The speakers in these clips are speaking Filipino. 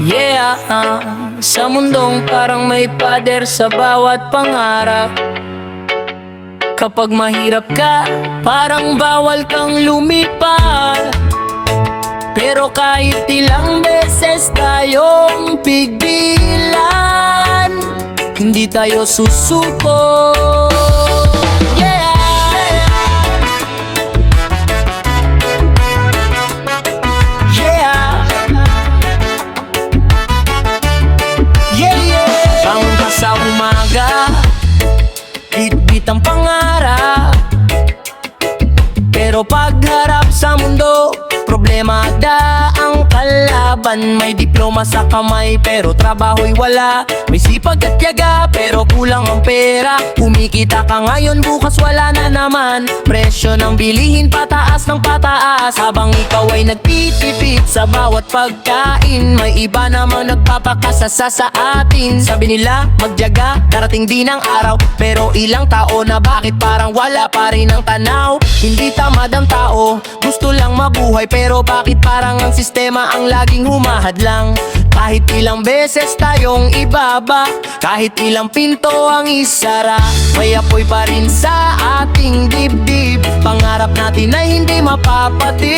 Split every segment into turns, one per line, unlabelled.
Yeah, sa mundong parang may pader sa bawat pangarap. Kapag mahirap ka, parang bawal kang lumipad. Pero kahit ilang beses tayong pigbilan, hindi tayo susuko. Bangon ka sa umaga, bitbit ang pangarap. Pero pagharap sa mundo, problema agda ang kalaban. May diploma sa kamay pero trabaho'y wala. May sipag at tiyaga pero kulang ang pera. Kumikita ka ngayon, bukas wala na naman. Presyo ng bilihin pataas ng pataas, habang ikaw ay nagtitipid sa bawat pagkain. May iba namang nagpapakasasa sa atin. Sabi nila magtiyaga, darating din ang araw. Pero ilang tao na bakit parang wala pa rin ang tanaw. Hindi tamad ang tao, gusto lang mabuhay. Pero bakit parang ang sistema ang laging humahadlang? Kahit ilang beses tayong ibaba, kahit ilang pinto ang isara, may apoy pa rin sa ating dibdib. Pangarap natin ay hindi mapapatid.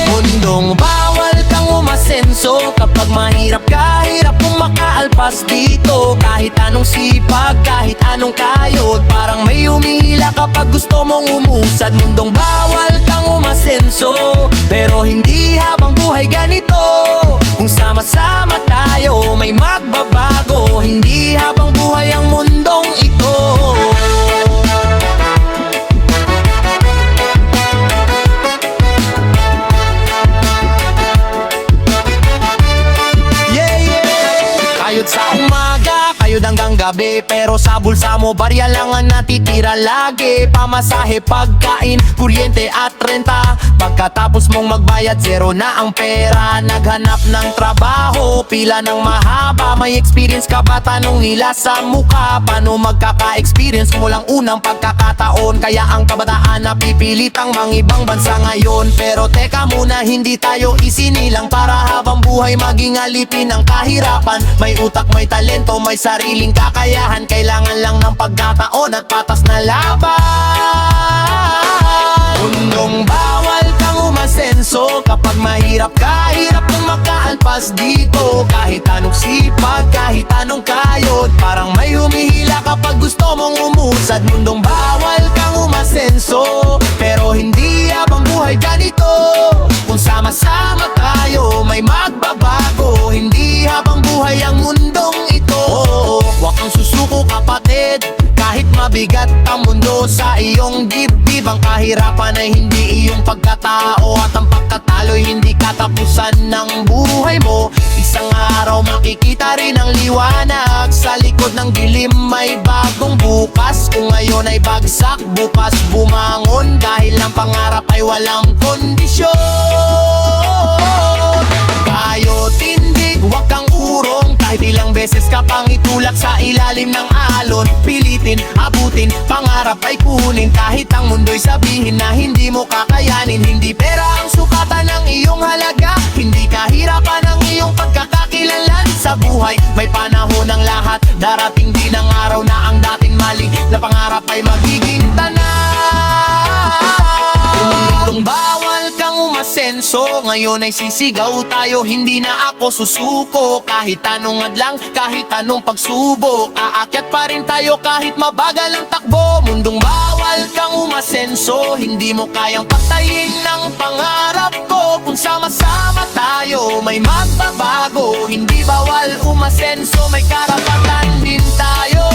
Mundong bawal kang umasenso. Kapag mahirap ka, hirap mong makaalpas dito. Kahit anong sipag, kahit anong kayod, parang may humihila kapag gusto mong umusad. Mundong bawal kang umasenso, pero hindi habang buhay ganito. Kung sama-sama tayo, may magbabago. Hindi habang buhay ang mundong ito. Kayod sa umaga, kayod hanggang gabi, pero sa bulsa mo barya lang ang natitira lagi. Pamasahe, pagkain, kuryente at renta. Pagkatapos mong magbayad, zero na ang pera. Naghanap ng trabaho, pila ng mahaba. May experience ka ba? Tanong nila sa mukha. Paano magkaka-experience mo lang unang pagkakataon? Kaya ang kabataan napipilit ang mangibang bansa ngayon. Pero teka muna, hindi tayo isinilang para habang buhay maging alipin ang kahirapan. May utak, may talento, may sariling kakayahan. Kailangan lang ng pagkataon at patas na laban. Mundong bawal kang umasenso. Kapag mahirap ka, hirap mong makaalpas dito. Kahit anong sipag, kahit anong kayod, parang may humihila kapag gusto mong umusad. Mundong bawal kang umasenso, pero hindi habang buhay ganito. Kung sama-sama tayo, may magbabago. Hindi habang buhay ang mundong ito. Huwag kang susuko kapatid, kahit mabigat ang mundo sa iyong dibdib. Ang kahirapan ay hindi iyong pagkatao, at ang pagkatalo'y hindi katapusan ng buhay mo. Isang araw makikita rin ang liwanag. Sa likod ng dilim may bagong bukas. Kung ngayon ay bagsak, bukas bumangon. Dahil ang pangarap ay walang kondisyon. Kayo tindig, huwag kang urong. Kahit ilang beses ka pang itulak sa ilalim ng alon, pilitin, abutin, pangarap ay kunin. Kahit ang mundo'y sabihin na hindi mo kakayanin. Hindi pera ang sukatan ng iyong halaga, hindi kahirapan ang iyong pagkakakilanlan sa buhay. May panahon ng lahat, darating din ang araw na ang dating mali na pangarap ay magiging tanan. Kung bawal kang umasenso, ngayon ay sisigaw tayo, hindi na ako susuko. Kahit anong adlang, kahit anong pagsubok, aakyat pa rin tayo kahit mabagal ang takbo. Mundong bawal kang umasenso, hindi mo kayang patayin ng pangarap ko. Kung sama-sama tayo, may magbabago. Hindi bawal umasenso, may karapatan din tayo.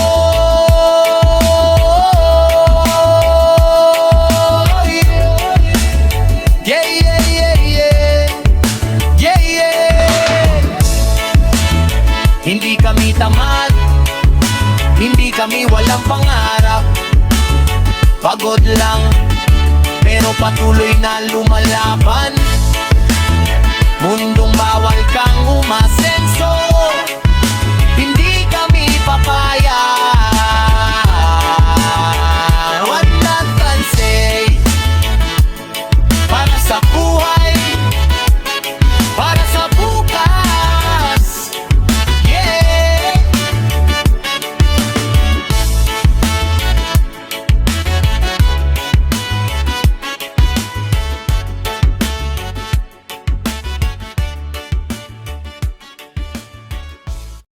Hindi kami tamad, hindi kami walang pangarap. Pagod lang, pero patuloy na lumalaban.